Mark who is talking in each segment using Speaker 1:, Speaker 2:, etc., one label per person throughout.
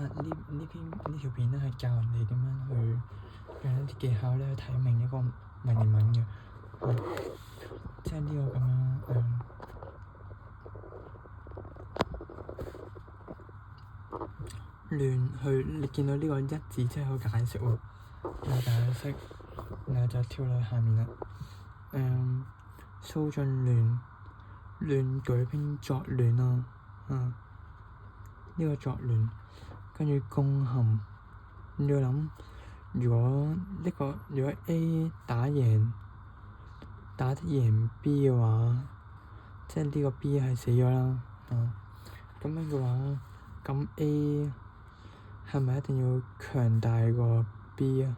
Speaker 1: 呢條片咧係教人哋點樣去用一啲技巧咧去睇明一個文言文嘅，即係呢個咁樣你見到呢個一字即係有解釋喎，有解釋，然後就跳落去下面啦。蘇峻亂，亂舉兵作亂啊，呢個作亂，跟住攻陷，你要諗，如果 A 打得贏 B 嘅話，即係呢個 B 係死咗啦，咁樣嘅話，咁 A 係咪一定要強大過 B 啊？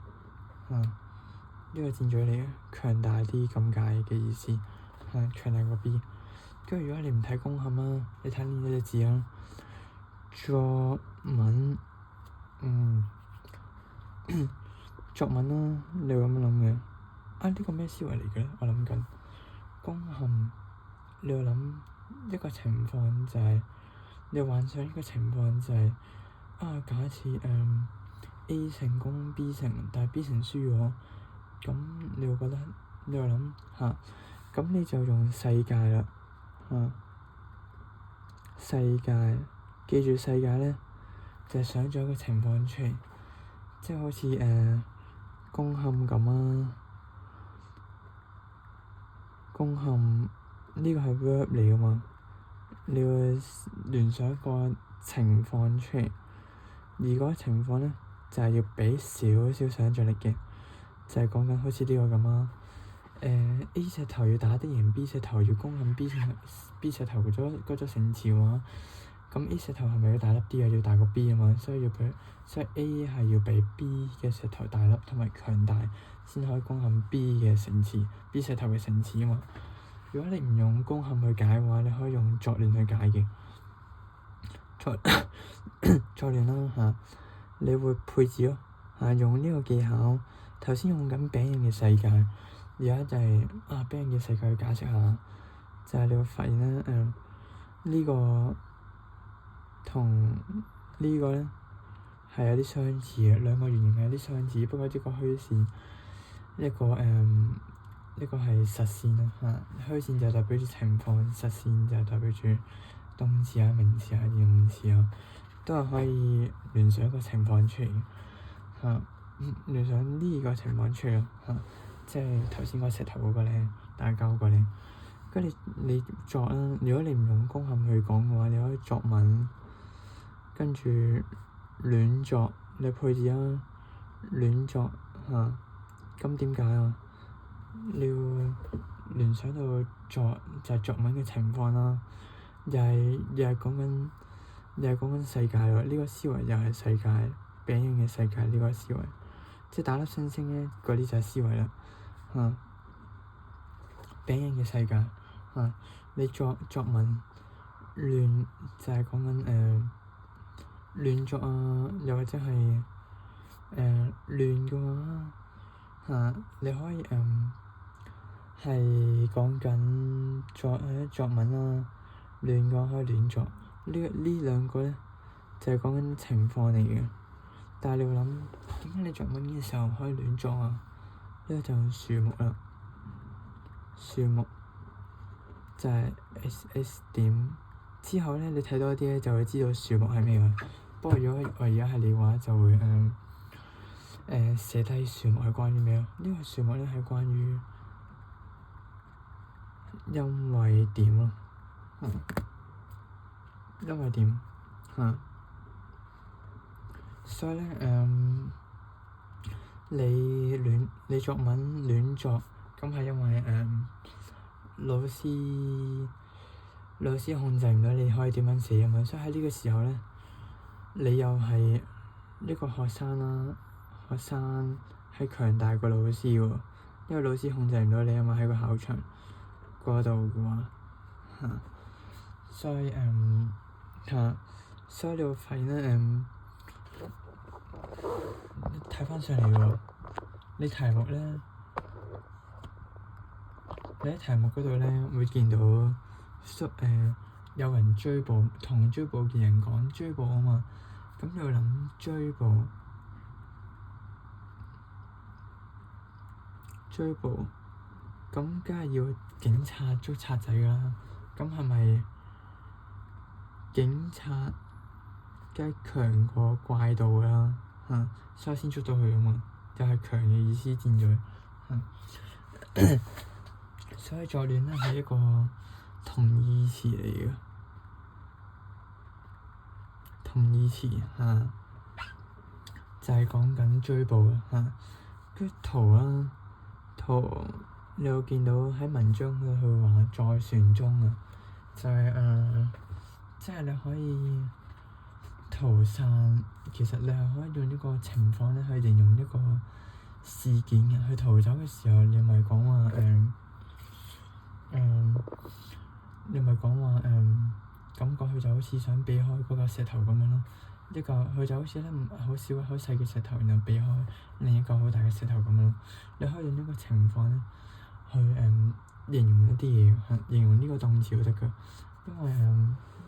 Speaker 1: 呢個箭嘴嚟嘅，強大啲咁解嘅意思，強大過 B。跟住如果你唔睇攻陷啦，你睇呢隻字啦，作文，作文啦，你會咁樣諗嘅。呢個咩思維嚟嘅咧？我諗緊攻陷，你要諗一個情況就係，你幻想一個情況就係，假設A 成功 B 成，但係 B 成輸咗，咁你會覺得，你會諗下，咁你就用世界啦，世界，記住世界咧，就係想咗一個情況出嚟，即係好似攻陷咁啊，攻陷呢個係 verb 嚟噶嘛，你要聯想一個情況出嚟，而嗰個情況咧就係要畀少少想像力嘅，就係講緊好似呢個咁啊。A 石頭要打得贏 B 石頭，要攻陷 B 石頭嗰座城池嘅話，咁 A 石頭係咪要大粒啲啊？要大過 B 啊嘛，所以 A 係要比 B 嘅石頭大粒同埋強大，先可以攻陷 B 嘅城池，B 石頭嘅城池啊嘛。如果你唔用攻陷去解嘅話，你可以用作亂去解嘅。作亂啦，你會配置咯，用呢個技巧。頭先用緊餅人嘅世界，而家就係餅人嘅世界去解釋下，就係你會發現咧，呢個同呢個咧係有啲相似嘅，兩個原型係有啲相似，不過一個虛線，一個係實線啦，虛線就代表住情況，實線就代表住動詞啊、名詞啊、形容詞啊，都係可以聯想一個情況出嚟，聯想呢個情況出嚟，即係頭先個石頭嗰個咧，打交嗰個咧，跟住你作啦，如果你唔用攻陷去講嘅話，你可以作文，跟住亂作，你配置啦，亂作咁點解啊？你要聯想到作就係作文嘅情況啦，又係講緊世界喎，呢個思維又係世界，餅人嘅世界呢個思維，即係打粒星星咧，嗰啲就係思維啦，餅人嘅世界，你作文亂就係講緊亂作啊，又或者係亂嘅話，你可以係講緊作文啦，亂嘅話可以亂作，呢兩個咧就係講緊情況嚟嘅。但係你會諗，點解你作文嘅時候可以亂作啊？呢個就係樹木啦，樹木就係 SS 點之後咧，你睇多啲咧就會知道樹木係咩㗎。不過如果我而家係你嘅話，就會寫低樹木係關於咩咯？呢個樹木咧係關於因為點咯，因為點所以咧你作文亂作，咁係因為老師控制唔到你可以點樣寫啊嘛，所以喺呢個時候咧，你又係一個學生啦，學生係強大過老師喎，因為老師控制唔到你啊嘛，喺個考場嗰度嘅話，所以所以你會發現咧，睇翻上嚟喎，你題目咧，你喺題目嗰度咧會見到有人追捕，同追捕嘅人講追捕啊嘛，咁你會諗追捕，咁梗係要警察捉賊仔㗎啦。咁係咪警察梗係強過怪盜㗎啦？所以先捉到佢㗎嘛，就係強嘅意思佔咗。所以作亂咧係一個同義詞嚟嘅，同義詞就係講緊追捕嘅跟住圖啦，圖你會見到喺文章嗰度佢話在船中就係即係你可以逃散，其實你係可以用呢個情況咧去形容一個事件嘅。佢逃走嘅時候，你咪講話感覺佢就好似想避開嗰個石頭咁樣咯。一個佢就好似咧好小好細嘅石頭，然後避開另一個好大嘅石頭咁樣咯。你可以用呢個情況咧去形容一啲嘢，形容呢個動詞都得㗎。因為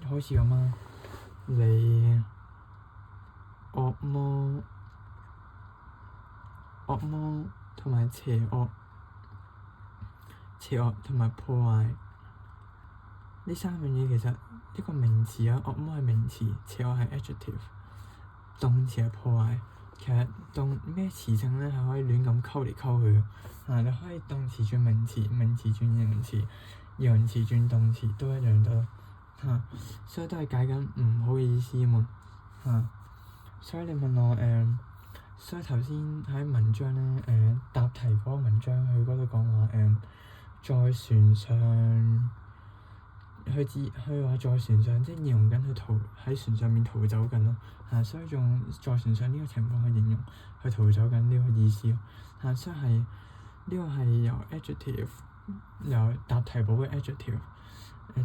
Speaker 1: 好似咁你惡魔同埋邪惡同埋破壞呢三樣嘢，其實一個名詞惡魔係名詞，邪惡係 adjective， 動詞係破壞。其實咩詞性咧係可以亂咁溝嚟溝去嘅。你可以動詞轉名詞，名詞轉形容詞，形容詞轉動詞都一樣得。所以都係解緊唔好嘅意思啊嘛。所以你問我所以頭先喺文章咧答題嗰個文章，佢嗰度講話在船上，佢話在船上，即係形容緊佢喺船上面逃走緊咯。所以用在船上呢個情況去形容佢逃走緊呢個意思咯。所以係呢個係由 adjective 由答題簿嘅 adjective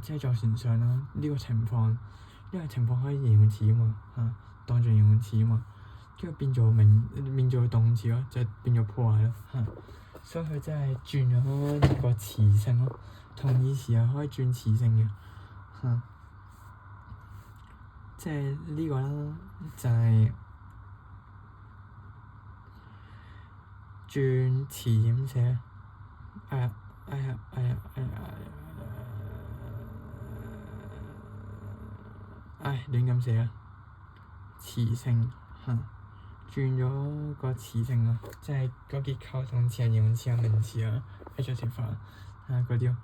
Speaker 1: 即係在船上啦。呢個情況可以形容詞啊嘛，當做形容詞啊嘛，跟住變做動詞咯，就變做破壞咯。所以佢真係轉咗一個詞性咯，同義詞係可以轉詞性嘅。即係呢個啦，就係轉詞點寫？亂咁寫詞性轉咗個詞性即係個結構，動詞形容詞名詞adjective 嗰啲咯。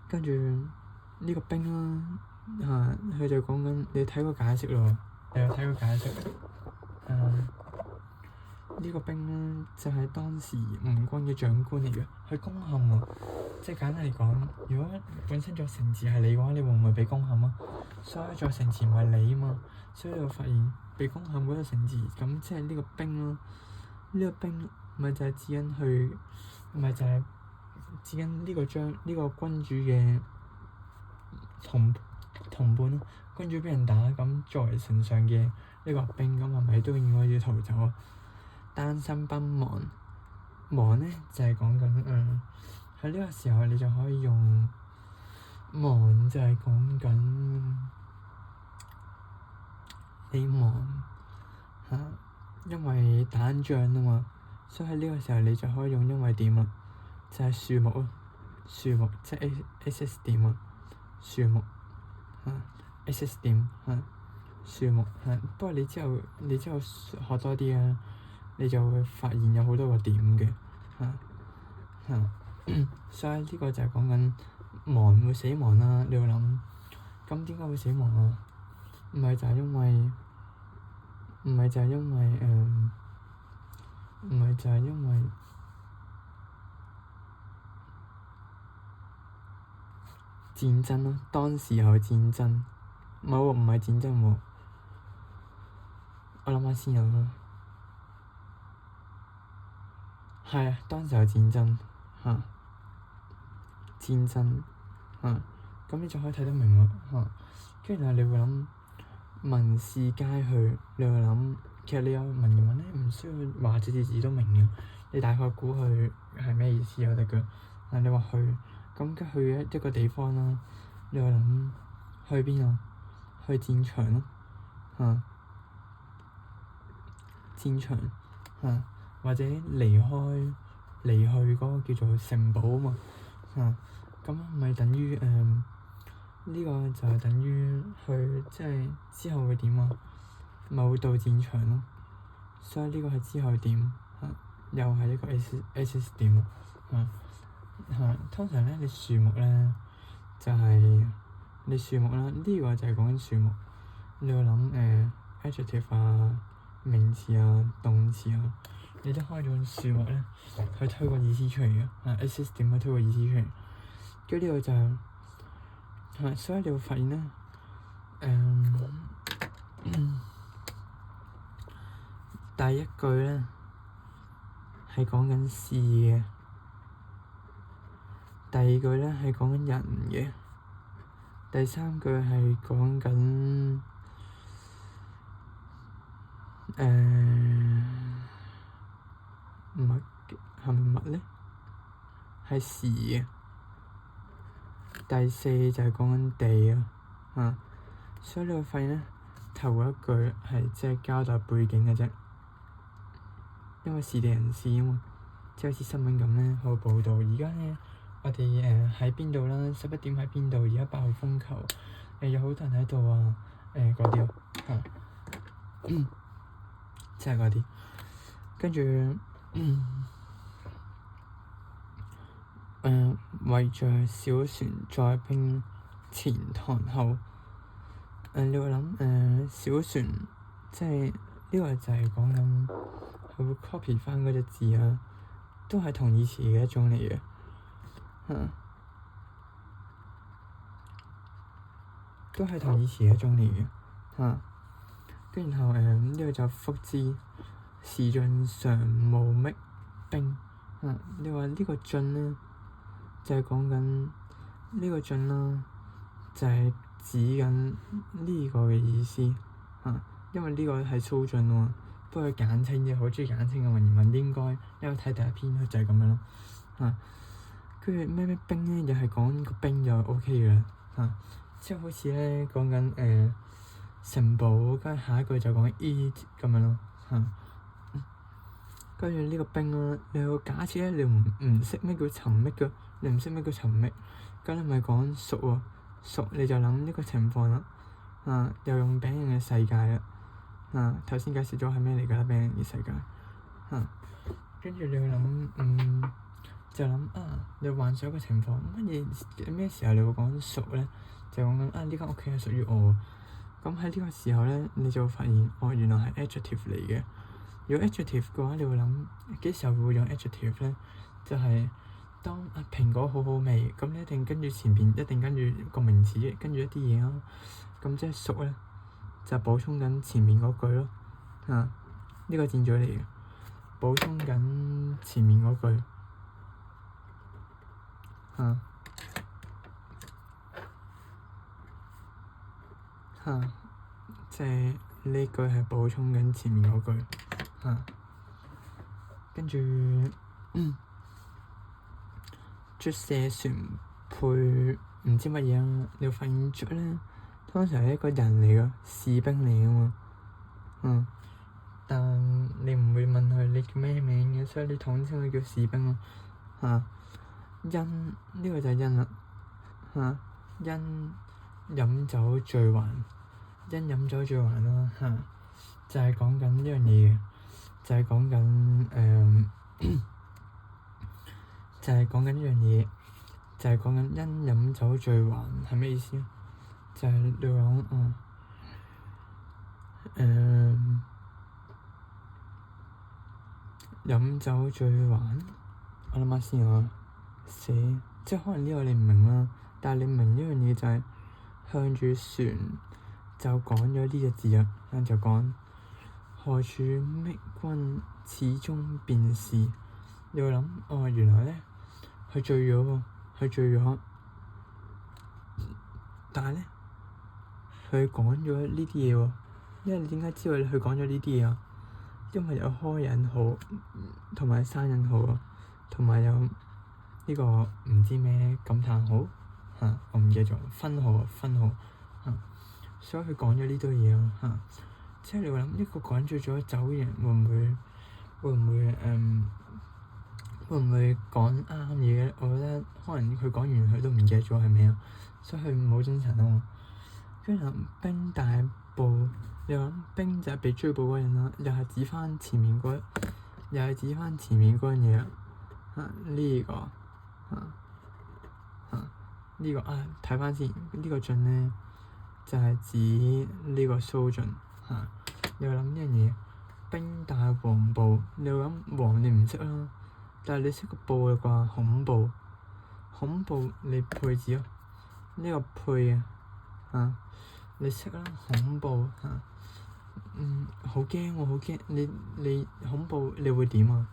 Speaker 1: 跟住呢個兵啦，佢就講緊你睇個解釋咯，你有睇個解釋？呢個兵咧就係當時吳軍嘅長官嚟嘅，佢攻陷即係簡單嚟講，如果本身座城池係你嘅話，你會唔會被攻陷？所以座城池唔係你啊嘛，所以你會發現被攻陷嗰個城池，咁即係呢個兵咯。呢個兵咪就係指緊佢，咪就係指緊呢個君主嘅同伴咯。君主畀人打，咁作為丞相嘅呢個兵，咁係咪都應該要逃走？單身奔亡，亡咧就係講緊喺呢個時候你就可以用亡，就係講緊你亡因為打仗啊嘛，所以喺呢個時候你就可以用因為點就係樹木樹木即係 SS 點樹木SS 點樹木不過你之後學多啲你就會發現有好多個點嘅所以呢個就係講緊亡會死亡啦。你會諗，咁點解會死亡唔係就係因為戰爭咯，當時候戰爭，唔係戰爭喎，我諗下先係當時候戰爭戰爭咁你就可以睇得明跟住你會諗文士皆去，你會諗其實你有文言文咧，唔需要話字都明嘅，你大概估佢係咩意思就得㗎。你話去咁，跟去一個地方啦，你會諗去邊去戰場咯戰場或者離去嗰個叫做城堡啊嘛咁咪等於呢個就係等於去即係之後會點啊？咪會到戰場咯，所以呢個係之後點又係一個 S 點通常咧，你樹木咧就係、你樹木啦，呢個就係講緊樹木。你要諗adjective 啊、名詞啊、動詞啊，你都可以用樹木咧去推個意思出嚟嘅S 點去推個意思出嚟。跟住呢個就係所以你會發現咧第一句咧係講緊事嘅，第二句咧係講緊人嘅，第三句係講緊物係咪物咧？係事嘅。第四就係講緊地所以你會發現咧，頭一句係即係交代背景嘅啫，因為是地人事啊嘛，即係好似新聞咁咧，去報導而家咧，我哋喺邊度啦？11點喺邊度？而家8號風球，有好多人喺度啊！嗰啲即係嗰啲，跟住圍着小船載兵前堂後。你會諗小船，即係呢個就係講緊佢會 copy 翻嗰隻字啊，都係同義詞嘅一種嚟嘅都係同義詞嘅一種嚟嘅跟然後呢個就復之時盡常無覓兵你話呢個盡咧就係講緊呢個盡啦，就係指緊呢個嘅意思因為呢個係粗盡喎，不過佢簡稱嘅，好中意簡稱嘅文言文應該，因為睇第一篇就係咁樣咯跟住咩兵咧，又係講個兵就 OK 嘅啦即係好似咧講緊城堡，跟住下一句就講 eat 咁樣咯跟住呢個兵啦，你要假設咧，你唔識咩叫尋覓嘅，你唔識咩叫尋覓，咁你咪講熟喎，熟你就諗呢個情況啦又用餅人嘅世界啦頭先解釋咗係咩嚟㗎啦，餅人嘅世界跟住你要諗就諗你幻想一個情況，咩時候你會講熟咧？就講緊呢間屋企係屬於我，咁喺呢個時候咧，你就會發現原來係 adjective 嚟嘅。如果 adjective 嘅話，你會諗幾時候會用 adjective 咧？就係當蘋果好好味，咁你一定跟住前邊一定跟住個名詞，跟住一啲嘢咯。咁即係熟咧，就補充緊前面嗰句咯。呢個箭嘴嚟嘅，補充緊前面嗰句。即係呢句係補充緊前面嗰句。跟住卒舍船配唔知乜嘢你會發現卒咧，通常係一個人嚟㗎，士兵嚟㗎嘛。但你唔會問佢你叫咩名嘅，所以你統稱佢叫士兵咯。因呢個就係因啦。因飲酒醉還，因飲酒醉還啦。就係講緊呢樣嘢嘅，就係講緊就係講緊呢樣嘢，就係講緊因飲酒醉還係咩意思啊？就係你講飲酒醉還，我諗下先寫，即係可能呢個你唔明啦，但係你明一樣嘢就係向住船就講咗呢隻字就講何處覓君始終便是，你會諗原來咧佢醉咗喎，佢醉咗，但係咧佢講咗呢啲嘢喎，因為你點解知道佢講咗呢啲嘢啊？因為有開引號同埋閂引號同埋有呢個唔知咩感嘆號我唔記得咗分號，所以佢講咗呢堆嘢即係你會諗一個趕住咗走嘅人會唔會講啱嘢咧？我覺得可能佢講完佢都唔記得咗係咩啊，所以佢冇精神啊嘛。跟住兵大步，你諗兵就係被追捕嗰人啦，又係指翻前面嗰樣嘢啊！呢個呢個睇翻先，呢個晉咧就係指呢個蘇晉嚇。你會諗呢樣嘢，兵大黃暴，你會諗黃你唔識啦，但係你識個暴嘅啩，恐怖你配字咯，呢個配啊你識啦，恐怖好驚喎，好驚！你恐怖你會點啊？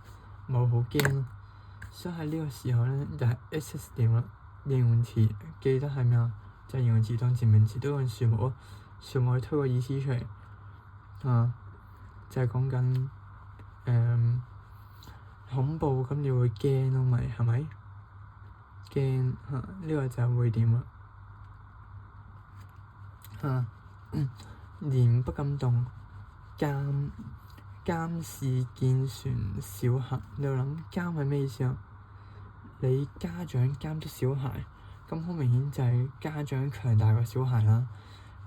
Speaker 1: 冇好驚咯，所以喺呢個時候咧就係 SS 點啦。形容詞記得係咩啊？就係形容詞當前面詞都用樹木咯，樹木去推個意思出嚟就係講緊恐怖，咁你會驚咯，咪係咪？驚呢個就係會點啦言不敢動，監視見船小孩，你又諗監係咩意思啊？你家長監督小孩，咁好明顯就係家長強大過小孩啦。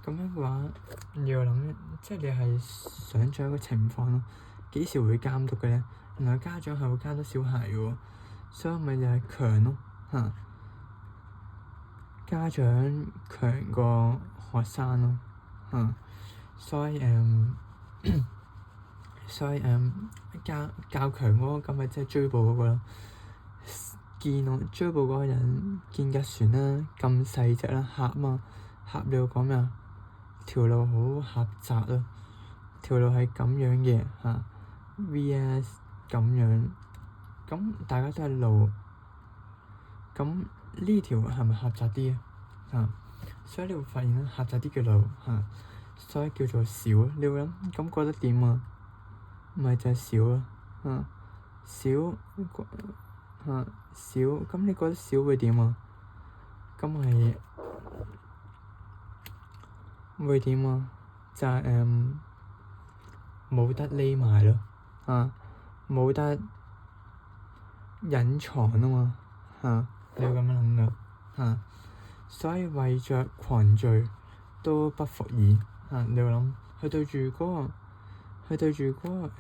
Speaker 1: 咁樣嘅話，你又諗，即係你係想像一個情況咯。幾時會監督嘅咧？原來家長係會監督小孩嘅喎，所以咪就係強咯家長強過學生咯所以較強嗰個咁咪即係追捕嗰個咯。追捕嗰個人見架船啦，咁細隻啦，狹嘛，狹你要講咩啊？條路好狹窄咯，條路係咁樣嘅VS 咁樣，咁大家都係路，咁呢條係咪狹窄啲啊？所以你會發現咧，狹窄啲嘅路所以叫做小。你會諗咁覺得點啊？咪就係小咯小，咁你覺得小會點啊？咁係會點啊？就係冇得匿埋咯冇得隱藏啊嘛你要咁樣諗噶所以為着群聚都不服耳你要諗佢對住嗰個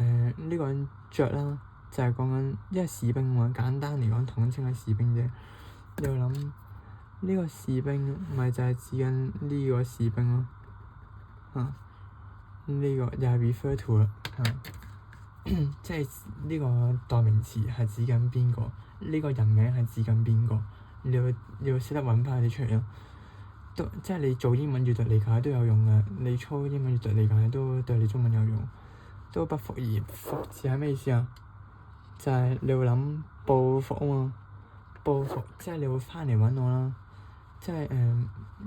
Speaker 1: 呢個人着啦。就係講緊一係士兵嘛，簡單嚟講統稱係士兵啫。你要諗呢個士兵咪就係指緊呢個士兵咯呢個又係 refer to 啦即係呢個代名詞係指緊邊個？呢個人名係指緊邊個？你要識得揾翻佢哋出嚟咯。即係你做英文閱讀理解都有用嘅，你操英文閱讀理解都對你中文有用。都不服耳，服字係咩意思啊？就係你會諗報復啊嘛，報復即係你會翻嚟揾我啦，即係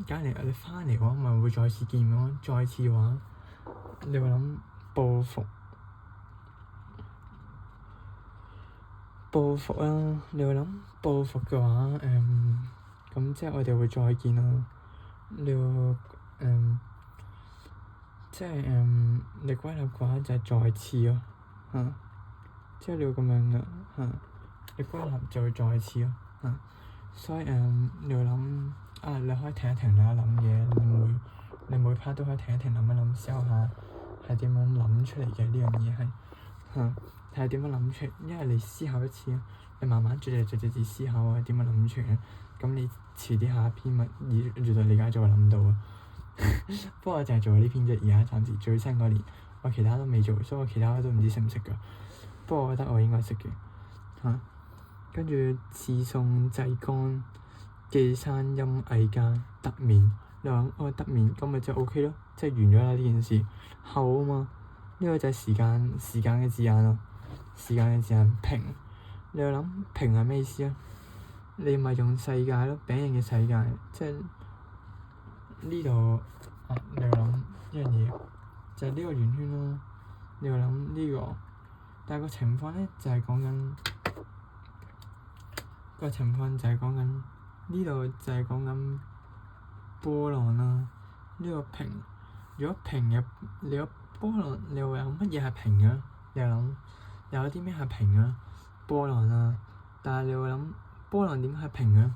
Speaker 1: 假如你翻嚟嘅話，咪會再次見面咯。再次嘅話，你會諗報復啦。你會諗報復嘅話，咁即係我哋會再見咯。你會即係你歸納嘅話就係再次咯即係你會咁樣噶你歸納就會再次咯所以你會諗你可以停一停啦，諗嘢，你每 part 都可以停一停，諗一諗，思考下係點樣諗出嚟嘅呢樣嘢係睇點樣諗出嚟，因為你思考一次，你慢慢逐字思考啊，點樣諗出嚟，咁你遲啲下一篇咪閱讀理解就會諗到啊。不過我淨係做呢篇啫，而家暫時最新嗰年，我其他都未做，所以我其他都唔知識唔識㗎。不過我覺得我應該識嘅跟住刺宋祭乾，寄山陰翳間，得面。你話得面，咁咪即係 OK 咯，即係完咗啦呢件事。後啊嘛，呢個就係時間嘅字眼咯。時間嘅字眼平，你又諗平係咩意思啊？你咪用世界咯，餅印嘅世界，即係呢度你又諗一樣嘢，就係呢個圓圈咯。你又諗呢個，但係個情況咧就係講緊個情況就係講緊呢度就係講緊波浪啦。呢個平，如果平入你個波浪你會有乜嘢係平嘅？你又諗有啲咩係平嘅？波浪啊，但係你會諗波浪點解係平嘅？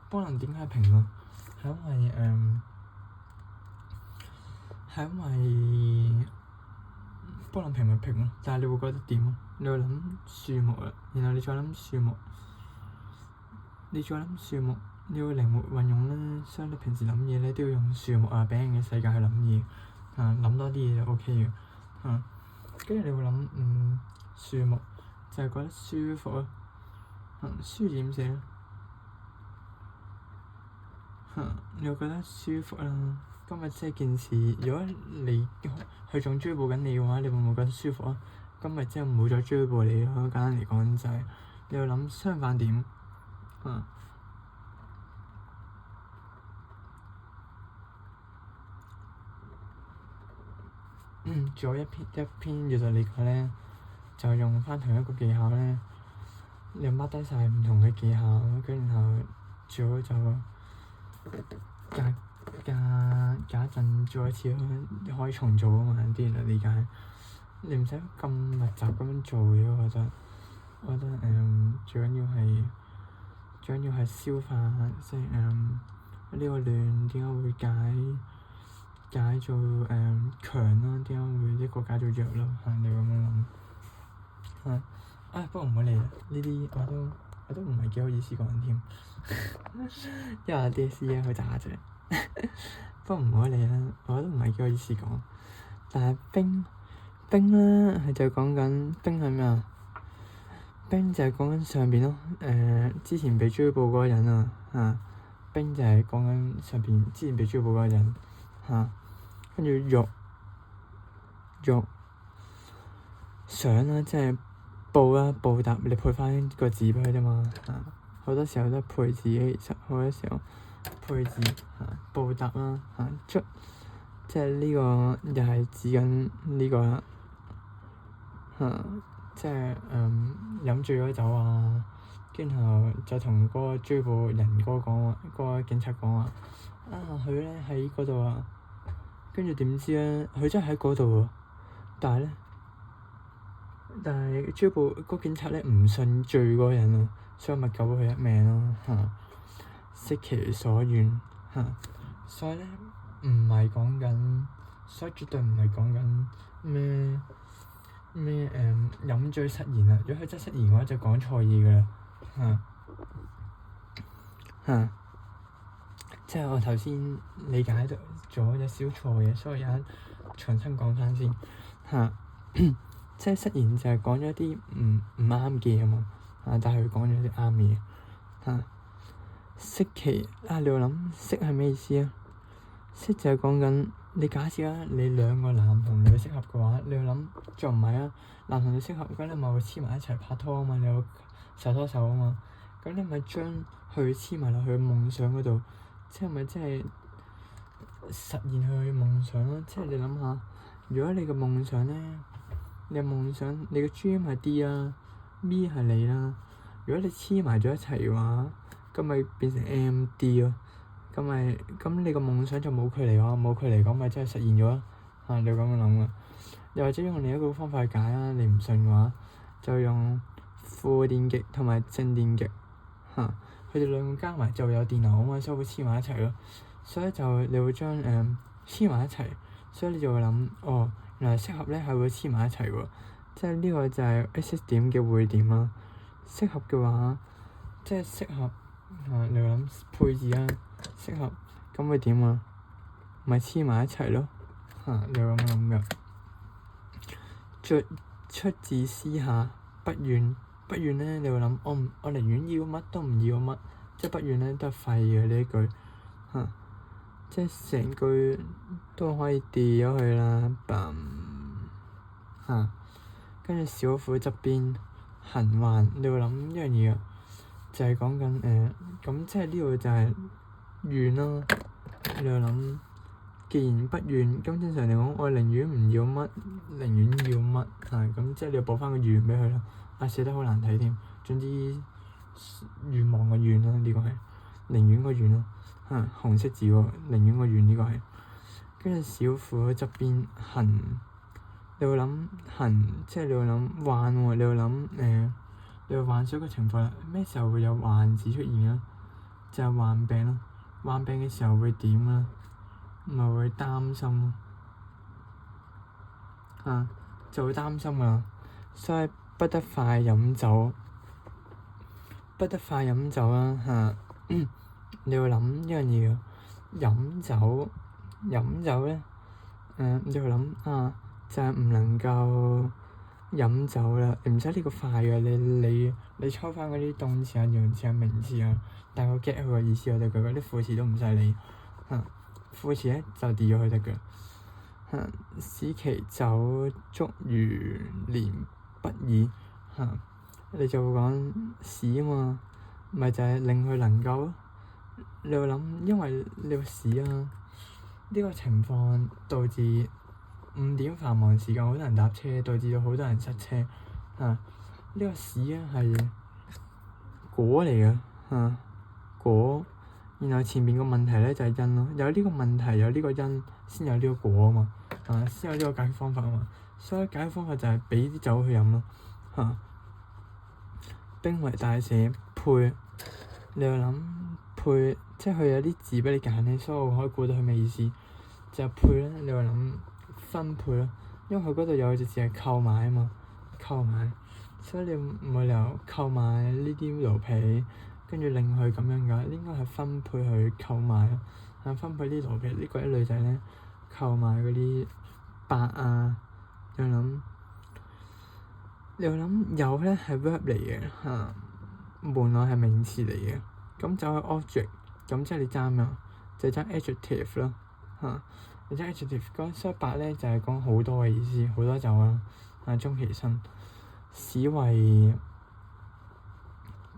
Speaker 1: 波浪點解係平啊？係因為波浪平咪平咯，但係你會覺得點啊？你會諗樹木啊，然後你再諗樹木，你要靈活運用咧，所以你平時諗嘢咧都要用樹木啊、餅嘅世界去諗嘢，諗多啲嘢就 OK 嘅，跟住你會諗樹木就係覺得舒服咯，書點寫咧？你會覺得舒服啦。今日即係件事，如果佢仲追捕緊你嘅話，你會唔會覺得舒服啊？今日即係冇再追捕你咯。簡單嚟講就係你要諗相反點，仲有一篇閱讀理解咧，就用翻同一個技巧咧，你 mark 低晒唔同嘅技巧，跟然後最好就隔一陣再一次可以重做啊嘛，啲閱讀理解，你唔使咁密集咁樣做嘅，我覺得最緊要係消化，即係呢個亂點解會解做強咯？點解會一個解做弱咯？你咁樣諗，不過唔好理啦，呢啲我都唔係幾好意思講添，因為我 DSE 好渣啫。不過唔好理啦，我都唔係幾好意思講。但係冰咧，係就講緊冰係咩啊？冰就係講緊上邊咯，之前被追捕嗰個人冰就係講緊上邊之前被追捕嗰個人，跟住肉想啦，即係報答你配翻個字俾佢啫嘛，好多時候都配字嘅，其實好多時候配字報答啦，即係呢個又係指緊呢個啦，即係飲醉咗酒啊，跟住就同嗰個追捕人嗰個警察講話，佢咧喺嗰度啊，跟住點知咧，佢真係喺嗰度喎，但係追捕嗰警察咧唔信醉嗰個人啊，所以咪救咗佢一命咯，悉其所願，所以咧唔係講緊，所以絕對唔係講緊咩飲醉失言啊！如果佢真係失言嘅話，就講錯嘢㗎啦，即係我頭先理解咗有少錯嘅，所以而家重新講翻先，即係失言就係講咗啲唔啱嘅嘢嘛，但係佢講咗啲啱嘢，悉其你會諗悉係咩意思啊？悉就係講緊你假設啦，你兩個男同女適合嘅話，你要諗仲唔係啊？男同女適合咁你咪會黐埋一齊拍拖啊嘛，你有手拖手啊嘛，咁你咪將佢黐埋落去夢想嗰度，即係咪即係實現佢嘅夢想咯？即係你諗下，如果你嘅夢想咧，你嘅 dream 係 D 啦，Me 係你啦，如果你黐埋咗一齊嘅話，咁咪變成 MD 咯。咁你個夢想就冇距離喎，冇距離咁咪真係實現咗咯，你要咁樣諗啊。又或者用另一個方法去解啦，你唔信嘅話，就用負電極同埋正電極，佢哋兩個加埋就會有電流啊嘛，所以會黐埋一齊咯。所以就你會將黐埋一齊，所以你就會諗，原來適合咧係會黐埋一齊喎，即係呢個就係 X 點嘅匯點啦。適合嘅話，即係適合，你會諗配字啊。適合咁會點啊？咪黐埋一齊咯，你會咁諗嘅。出自私下，不願咧，你會諗我寧願要乜都唔要乜，即係不願咧都係廢嘅呢一句，即係成句都可以掉咗佢啦，跟住小虎側邊行患，你會諗一樣嘢啊，就係講緊咁即係呢個就係願咯，你會諗，既然不願，咁正常嚟講，我寧願唔要乜，寧願要乜，咁即係你要補翻個願俾佢咯。寫得好難睇添，總之願望個願啦，呢個係寧願個願咯，紅色字喎，寧願個願呢個係，跟住小虎側邊行你會諗即係你會諗患喎，你會諗你會幻想一個情況啦，咩時候會有患字出現啊？就係患病咯，患病嘅時候會點啊？咪會擔心咯，就會擔心啊，所以不得快飲酒，不得快飲酒啦你會諗一樣嘢飲酒咧，你會諗就係唔能夠飲酒啦，你唔使呢個快嘅，你抽翻嗰啲動詞啊、形容詞啊、名詞啊，大概 get 佢個意思我哋嗰啲副詞都唔使理，副詞咧就 delete 咗佢得嘅。使其酒足如年不已，你就會講使啊嘛，咪就係令佢能夠咯。你會諗，因為你個使呢個情況導致5點繁忙時間好多人搭車，導致到好多人塞車。呢個使係果嚟嘅，果。然後前面個問題咧就係因咯，有呢個問題有呢個因，先有呢個果啊嘛，先有呢個解決方法啊嘛。所以解決方法就係畀啲酒去飲咯，兵為大社配，你又諗配，即係佢有啲字畀你揀咧，所以我可以估到佢咩意思。就係配咧，你又諗分配咯，因為佢嗰度有隻字係購買啊嘛，購買，所以你冇理由購買呢啲奴婢。跟住令佢咁樣㗎，應該係分配去購買咯，分配啲奴婢呢個啲女仔咧購買嗰啲帛啊，又諗有咧係 verb 嚟嘅門內係名詞嚟嘅，咁就係 object，咁即係你爭咩？就爭 adjective 咯，你爭 adjective 嗰所以帛咧就係講好多嘅意思，好多就終其身，使為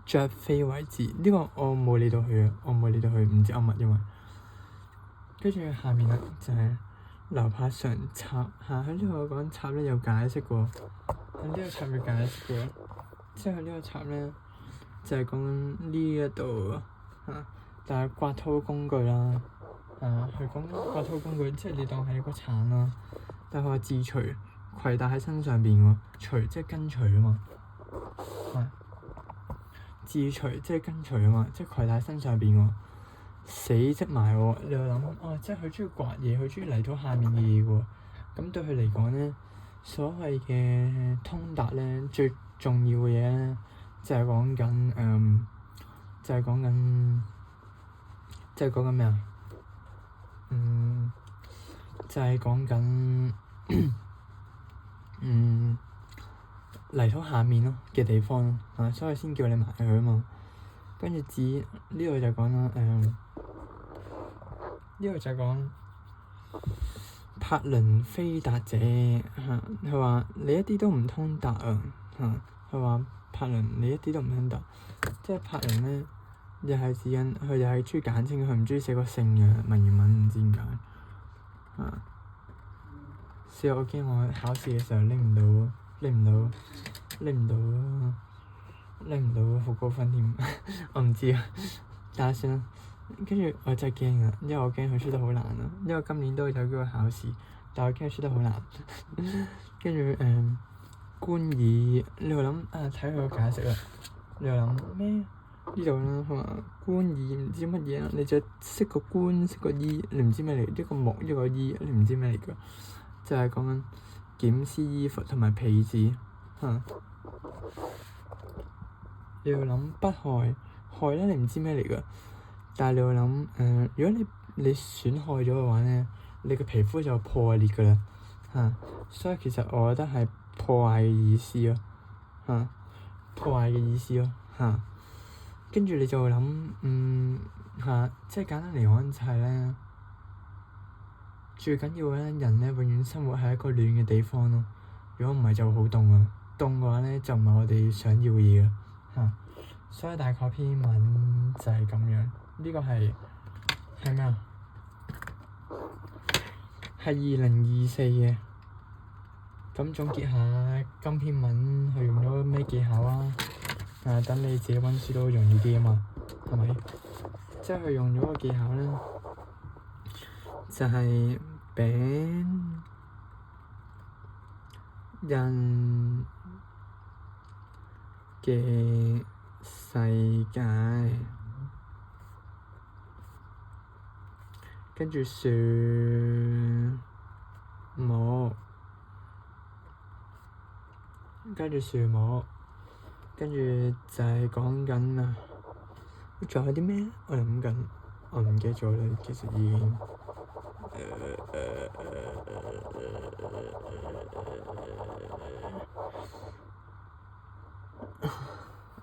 Speaker 1: 着非為之，呢個我冇理到佢唔知噏乜，因為跟住下面啦就係樓帕上插佢呢個講插咧有解釋嘅喎，喺呢個插有解釋嘅喎，即係佢呢個插咧就係講呢一度但係刮掏工具啦，佢講刮掏工具即係你當係一個鏟啦，但係佢話自隨攜帶喺身上邊喎，隨即係跟隨啊嘛，自隨即係跟隨啊嘛，即係攜帶身上邊喎，死積埋喎，你又諗即係佢中意刮嘢，佢中意泥土下面嘅嘢喎，咁對佢嚟講咧，所謂嘅通達咧，最重要嘅嘢咧，就係講緊就係講緊咩啊？就係講緊泥土下面咯嘅地方咯，所以先叫你埋佢啊嘛。跟住指呢度就講啦，呢度就講柏輪非達者，佢話你一啲都唔通達佢話柏輪你一啲都唔通達，即係柏輪咧，又係指引佢又係中意簡稱，佢唔中意寫個姓嘅文言文，唔知點解所以我驚我考試嘅時候拎唔到好高分添，我唔知但係算啦。跟住我真係驚因為我驚佢出得好難因為今年都有機會考試，但我驚佢出得好難。跟住觀以，你會諗睇佢個解釋啦。你又諗咩？呢度啦，佢話觀以唔知乜嘢你就識個觀，識個衣，你唔知咩嚟？一個木，一個衣，你唔知咩嚟㗎？就係講緊檢視衣服同埋被子你要諗不害咧，你唔知咩嚟㗎？但係你會諗如果你損害咗嘅話咧，你嘅皮膚就破裂㗎啦所以其實我覺得係破壞嘅意思咯破壞嘅意思咯跟住你就會諗即係簡單嚟講就係咧，最緊要咧人咧永遠生活喺一個暖嘅地方咯。如果唔係就好凍凍嘅話咧就唔係我哋想要嘅嘢所以大概篇文就係咁樣。呢個係咩啊？係2024嘅。咁總結下今篇文佢用咗咩技巧等你自己溫書都容易啲啊嘛，係咪？即係佢用咗個技巧咧，就係人嘅世界，跟住樹木，跟住樹木，跟住就係講緊啊，仲有啲咩？我諗緊，我唔記得咗啦，其實已經。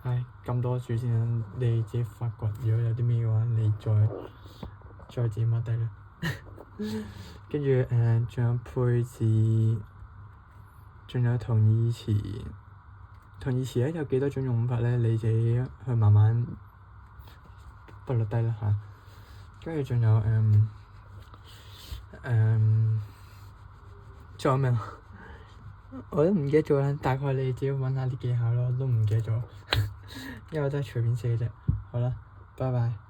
Speaker 1: 唉，咁多住先啦，你自己發掘。如果有啲咩嘅話，你再自己 mark 低啦。跟住仲有配置，仲有同義詞。同義詞咧有幾多種用法咧？你自己去慢慢筆錄低啦嚇。跟住仲有仲有咩啊？我都唔記得咗啦，大概你自己揾下啲技巧咯，我都唔記得咗，因為我都係隨便寫嘅啫。好啦，拜拜。